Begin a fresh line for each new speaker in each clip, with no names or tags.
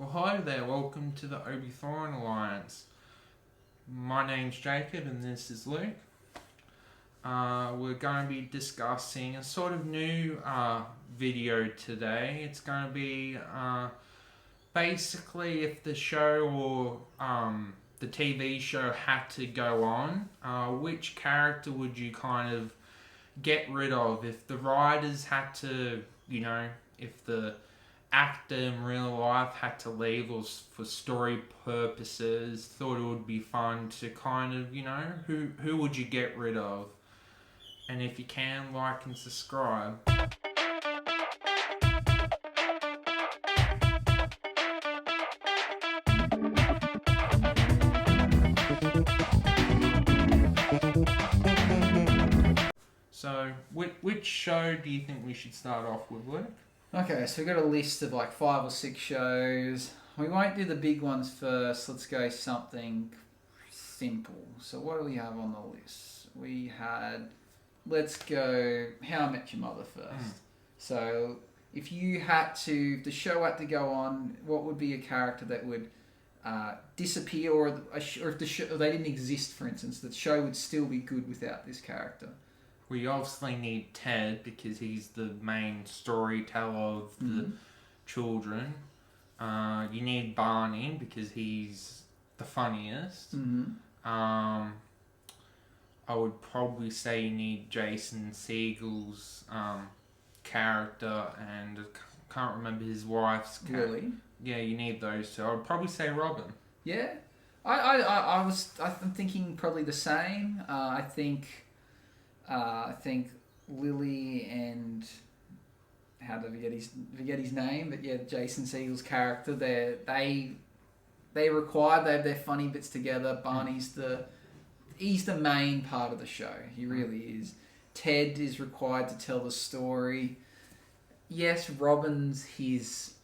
Well, hi there, welcome to the Obi-Thorn Alliance. My name's Jacob and this is Luke. We're going to be discussing a sort of new video today. It's going to be basically if the show or the TV show had to go on, which character would you kind of get rid of? If the writers had to, if the actor in real life had to leave or for story purposes, thought it would be fun to kind of, who would you get rid of? And if you can, like and subscribe. So, which show do you think we should start off with, Luke?
Okay, so we've got a list of like 5 or 6 shows. We won't do the big ones first. Let's go something simple. So what do we have on the list? Let's go How I Met Your Mother first. So if the show had to go on, what would be a character that would disappear, or if the show, they didn't exist, for instance, the show would still be good without this character?
We obviously need Ted because he's the main storyteller of the children. You need Barney because he's the funniest. I would probably say you need Jason Segel's character, and I can't remember his wife's character.
Really?
Yeah, you need those two. I would probably say Robin.
Yeah, I'm thinking probably the same. I think Lily and how do I forget his name? But yeah, Jason Segel's character. They have their funny bits together. Barney's he's the main part of the show. He really is. Ted is required to tell the story. Yes, Robin's his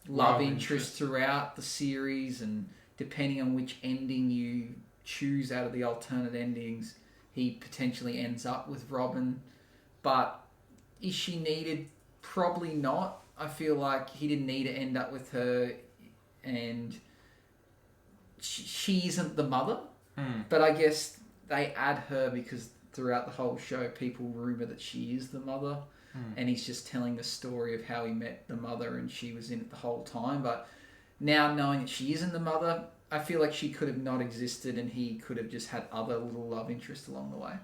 love interest throughout the series, and depending on which ending you choose out of the alternate endings, he potentially ends up with Robin. But is she needed? Probably not. I feel like he didn't need to end up with her, and she isn't the mother. But I guess they add her because throughout the whole show people rumour that she is the mother, and he's just telling the story of how he met the mother and she was in it the whole time. But now knowing that she isn't the mother, I feel like she could have not existed and he could have just had other little love interests along the way.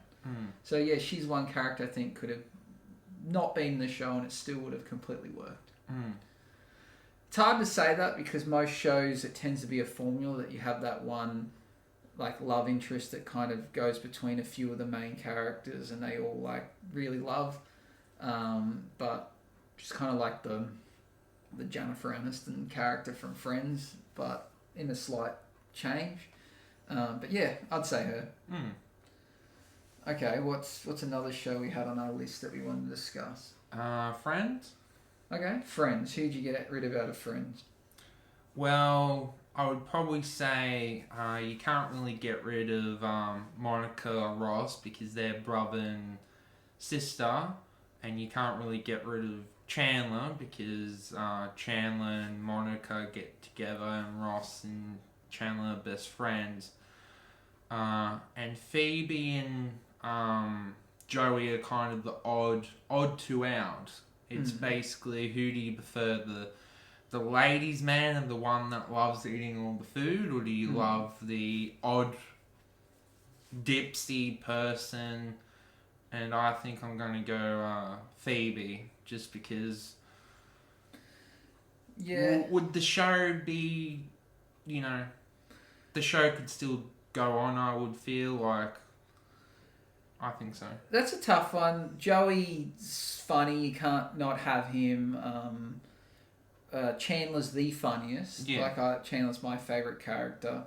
So yeah, she's one character I think could have not been in the show and it still would have completely worked. It's hard to say that because most shows it tends to be a formula that you have that one like love interest that kind of goes between a few of the main characters and they all like really love. But just kind of like the Jennifer Aniston character from Friends, but in a slight change. But yeah, I'd say her. Okay, what's another show we had on our list that we wanted to discuss?
Friends?
Okay, Friends. Who'd you get rid of out of Friends?
Well, I would probably say you can't really get rid of Monica or Ross because they're brother and sister, and you can't really get rid of Chandler because Chandler and Monica get together and Ross and Chandler are best friends. And Phoebe and Joey are kind of the odd two out. It's basically, who do you prefer, the ladies' man and the one that loves eating all the food, or do you love the odd dipsy person? And I think I'm going to go Phoebe, just because.
Yeah.
Would the show be, the show could still go on, I would feel like. I think so.
That's a tough one. Joey's funny, you can't not have him. Chandler's the funniest.
Yeah.
Chandler's my favourite character.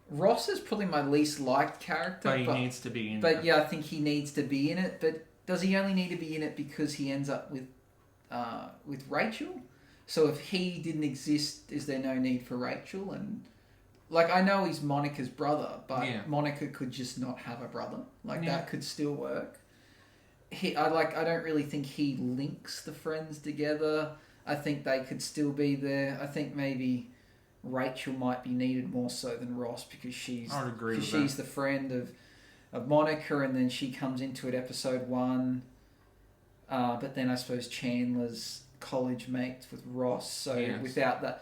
Ross is probably my least liked character.
But he needs to be in it.
But yeah, I think he needs to be in it. But does he only need to be in it because he ends up with Rachel? So if he didn't exist, is there no need for Rachel? And like, I know he's Monica's brother, but Monica could just not have a brother. That could still work. I don't really think he links the friends together. I think they could still be there. I think maybe Rachel might be needed more so than Ross because she's
that.
the friend of Monica, and then she comes into it episode 1. But then I suppose Chandler's college mates with Ross. So without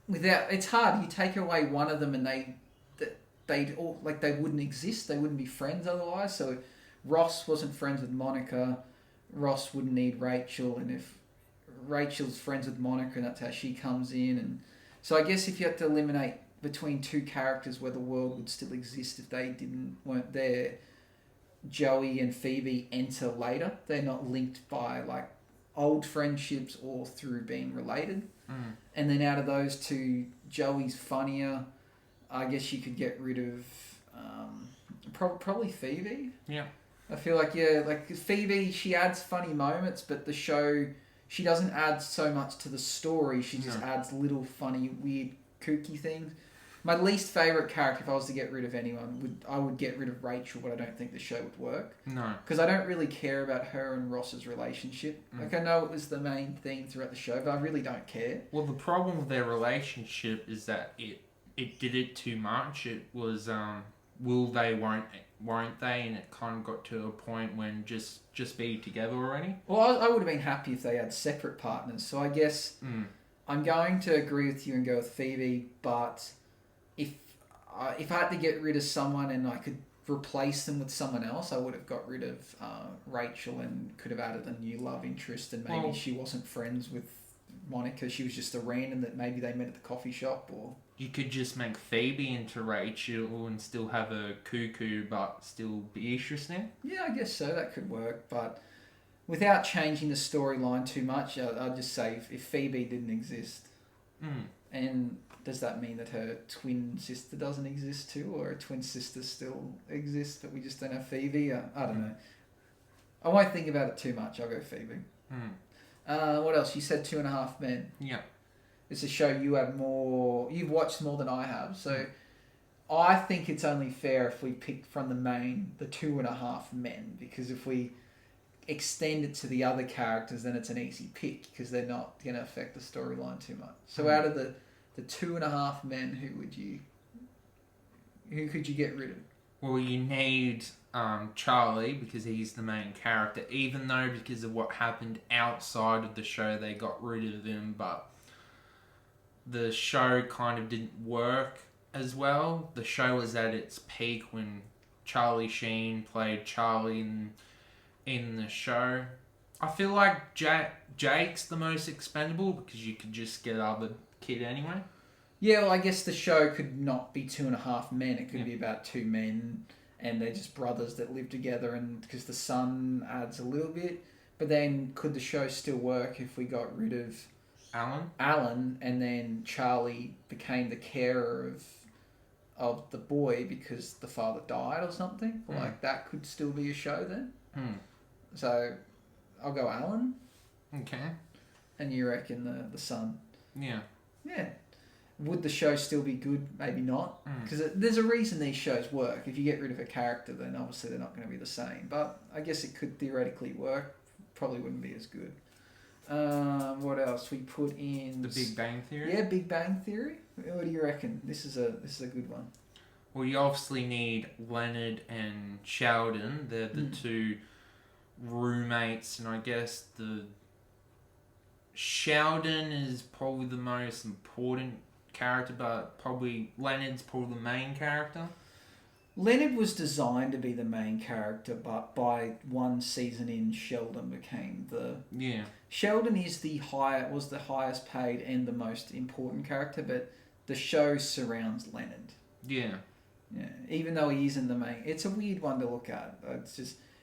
it's hard. You take away one of them, and they wouldn't exist. They wouldn't be friends otherwise. So Ross wasn't friends with Monica. Ross wouldn't need Rachel, and if Rachel's friends with Monica, that's how she comes in. And so I guess if you had to eliminate between two characters where the world would still exist if they weren't there, Joey and Phoebe enter later. They're not linked by like old friendships or through being related. And then out of those two, Joey's funnier. I guess you could get rid of probably Phoebe.
Yeah.
I feel like Phoebe, she adds funny moments, but the show, she doesn't add so much to the story. She just adds little funny, weird, kooky things. My least favourite character, if I was to get rid of anyone, I would get rid of Rachel, but I don't think the show would work.
No.
Because I don't really care about her and Ross's relationship. Like, I know it was the main theme throughout the show, but I really don't care.
Well, the problem with their relationship is that it did it too much. It was, will they, won't they, and it kind of got to a point when just be together already.
Well, I would have been happy if they had separate partners, so I guess I'm going to agree with you and go with Phoebe, but if I had to get rid of someone and I could replace them with someone else, I would have got rid of Rachel and could have added a new love interest, and maybe she wasn't friends with Monica, she was just a random that maybe they met at the coffee shop. Or
you could just make Phoebe into Rachel and still have a cuckoo but still be interesting.
Yeah, I guess so, that could work, but without changing the storyline too much, I'd just say if Phoebe didn't exist. And does that mean that her twin sister doesn't exist too, or her twin sister still exists but we just don't have Phoebe? I don't know. I won't think about it too much. I'll go Phoebe. What else? You said 2.5 Men.
Yeah.
It's a show you've watched more than I have, so I think it's only fair if we pick from the 2.5 Men, because if we extend it to the other characters, then it's an easy pick because they're not going to affect the storyline too much. So out of the 2.5 Men, who could you get rid of?
Well, you need Charlie because he's the main character, even though because of what happened outside of the show they got rid of him, but the show kind of didn't work as well. The show was at its peak when Charlie Sheen played Charlie in the show. I feel like Jake's the most expendable because you could just get other kid anyway.
Yeah, well, I guess the show could not be 2.5 Men. It could be about 2 men, and they're just brothers that live together, and because the son adds a little bit. But then, could the show still work if we got rid of Alan, and then Charlie became the carer of the boy because the father died or something? Like, that could still be a show then. So, I'll go Alan.
Okay.
And you reckon the son?
Yeah.
Yeah. Would the show still be good? Maybe not. Because there's a reason these shows work. If you get rid of a character, then obviously they're not going to be the same. But I guess it could theoretically work. Probably wouldn't be as good. What else? We put in...
The Big Bang Theory?
Yeah, Big Bang Theory. What do you reckon? This is a good one.
Well, you obviously need Leonard and Sheldon. They're the two roommates, and I guess Sheldon is probably the most important character, but probably Leonard's probably the main character.
Leonard was designed to be the main character, but by one season in, Sheldon became the...
Yeah.
Sheldon was the highest paid and the most important character, but the show surrounds Leonard.
Yeah.
Yeah. Even though he isn't the main... It's a weird one to look at.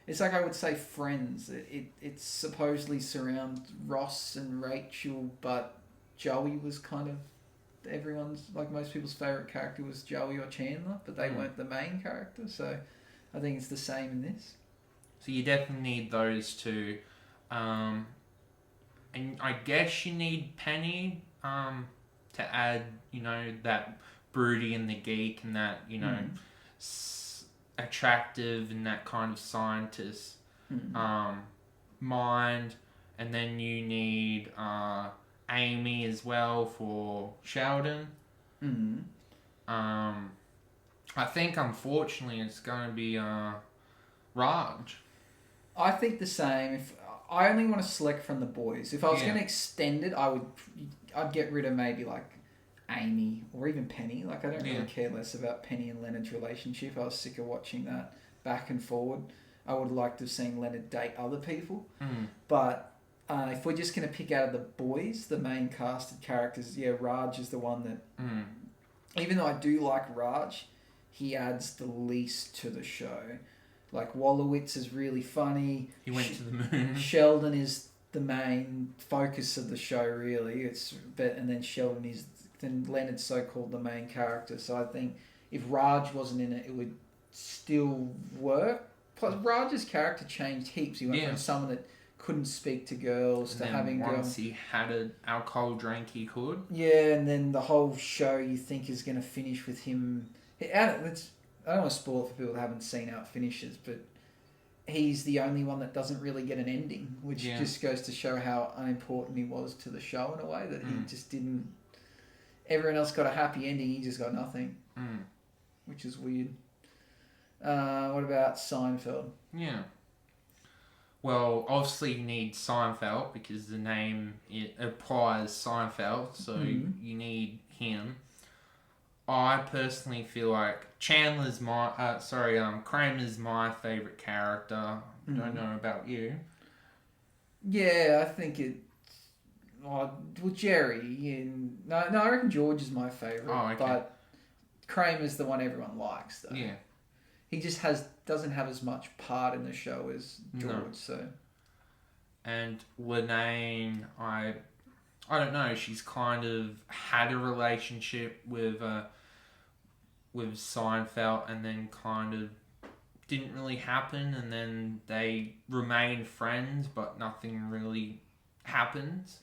It's like I would say Friends. It supposedly surrounds Ross and Rachel, but Joey was kind of everyone's, like most people's favourite character was Joey or Chandler, but they weren't the main character, so I think it's the same in this.
So you definitely need those two. And I guess you need Penny to add, that broody and the geek and that, attractive and that kind of scientist mind. And then you need Amy as well for Sheldon.
Mm.
I think unfortunately it's going to be Raj.
I think the same. If I only want to select from the boys, if I was going to extend it, I'd get rid of maybe like Amy or even Penny. Like I don't really care less about Penny and Leonard's relationship. I was sick of watching that back and forward. I would like to have seen Leonard date other people. But if we're just going to pick out of the boys, the main casted characters, Raj is the one that, even though I do like Raj, he adds the least to the show. Like Wolowitz is really funny.
He went to the moon.
Sheldon is the main focus of the show, really. And then Leonard's so-called the main character. So I think if Raj wasn't in it, it would still work. Plus, Raj's character changed heaps. He went from someone that couldn't speak to girls to having girls.
Once he had an alcohol drink, he could.
Yeah, and then the whole show you think is going to finish with him. I don't want to spoil it for people that haven't seen how it finishes, but he's the only one that doesn't really get an ending, which just goes to show how unimportant he was to the show in a way that he just didn't. Everyone else got a happy ending, he just got nothing, which is weird. What about Seinfeld?
Yeah. Well, obviously you need Seinfeld because the name it applies Seinfeld, so you need him. I personally feel like Kramer's my favourite character. I don't know about you.
Yeah, I think it. Jerry. No, I reckon George is my favourite.
Oh, okay.
But Kramer's the one everyone likes, though.
Yeah.
He just doesn't have as much part in the show as George. No. So.
And Lanaine, I don't know. She's kind of had a relationship with Seinfeld, and then kind of didn't really happen, and then they remained friends, but nothing really happens.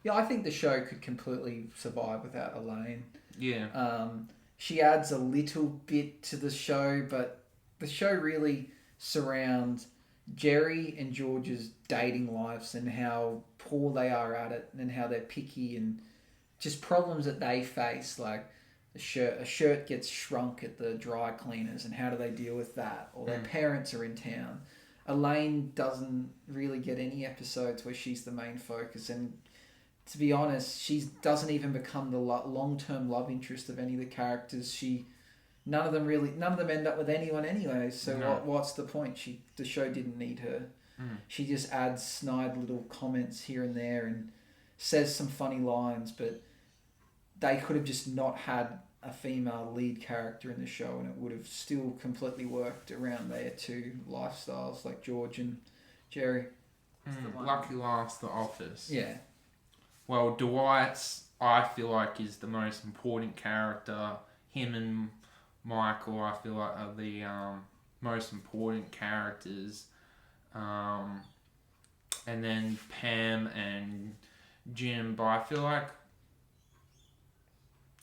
Yeah, I think the show could completely survive without Elaine.
Yeah.
She adds a little bit to the show, but the show really surrounds Jerry and George's dating lives and how poor they are at it and how they're picky and just problems that they face, like a shirt gets shrunk at the dry cleaners and how do they deal with that, or their parents are in town. Elaine doesn't really get any episodes where she's the main focus, and to be honest, she doesn't even become the long-term love interest of any of the characters. None of them end up with anyone anyway. So what's the point? The show didn't need her. She just adds snide little comments here and there and says some funny lines, but they could have just not had a female lead character in the show, and it would have still completely worked around their two lifestyles, like George and Jerry.
Lucky last, The Office.
Yeah.
Well, Dwight's, I feel like, is the most important character. Him and Michael, I feel like, are the most important characters. And then Pam and Jim, but I feel like,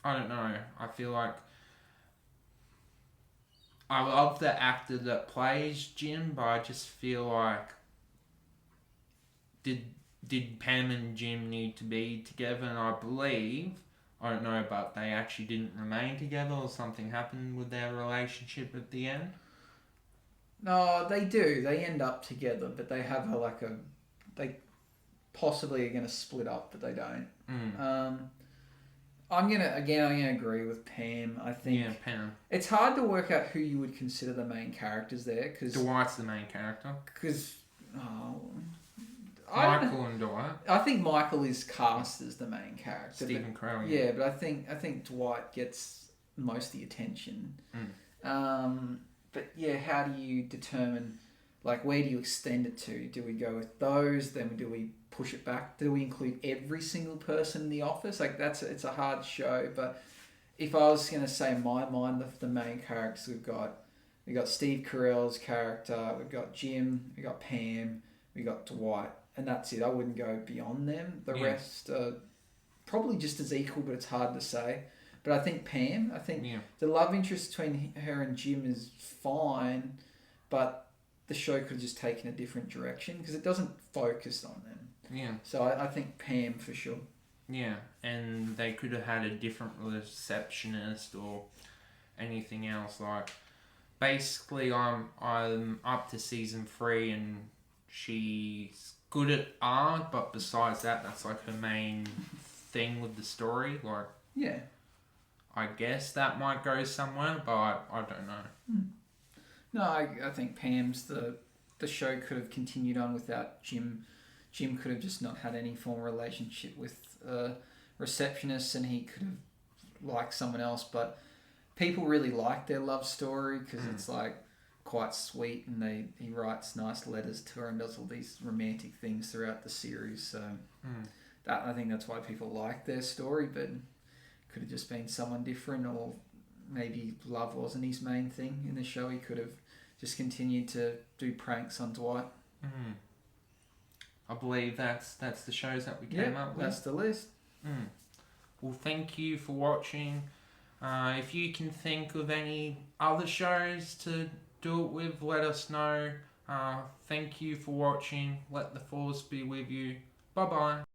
I don't know, I feel like I love the actor that plays Jim, but I just feel like did Pam and Jim need to be together? And I believe, I don't know, but they actually didn't remain together, or something happened with their relationship at the end.
No, they do. They end up together, but they have they possibly are going to split up, but they don't. I'm gonna agree with Pam. I think
Pam.
It's hard to work out who you would consider the main characters there, because
Dwight's the main character. Michael and Dwight.
I think Michael is cast as the main character.
Stephen Carell.
Yeah, but I think Dwight gets most of the attention. But yeah, how do you determine, like, where do you extend it to? Do we go with those? Then do we push it back? Do we include every single person in the office? Like, it's a hard show. But if I was going to say in my mind, the main characters we've got Steve Carell's character, we've got Jim, we've got Pam, we got Dwight, and that's it. I wouldn't go beyond them. The rest are probably just as equal, but it's hard to say. But I think Pam, the love interest between her and Jim is fine, but the show could have just taken a different direction because it doesn't focus on them.
Yeah.
So I think Pam for sure.
Yeah, and they could have had a different receptionist or anything else. Like, basically, I'm up to season 3, and she's good at art, but besides that, that's like her main thing with the story. Like,
Yeah.
I guess that might go somewhere, but I don't know.
No, I think Pam's the show could have continued on without Jim. Jim could have just not had any form of relationship with a receptionist, and he could have liked someone else. But people really like their love story because it's like quite sweet, and he writes nice letters to her and does all these romantic things throughout the series. So that I think that's why people like their story, but could have just been someone different, or maybe love wasn't his main thing in the show. He could have just continued to do pranks on Dwight.
I believe that's the shows that we came up with.
That's the list.
Well, thank you for watching. If you can think of any other shows to do it with, let us know. Thank you for watching. Let the force be with you. Bye bye.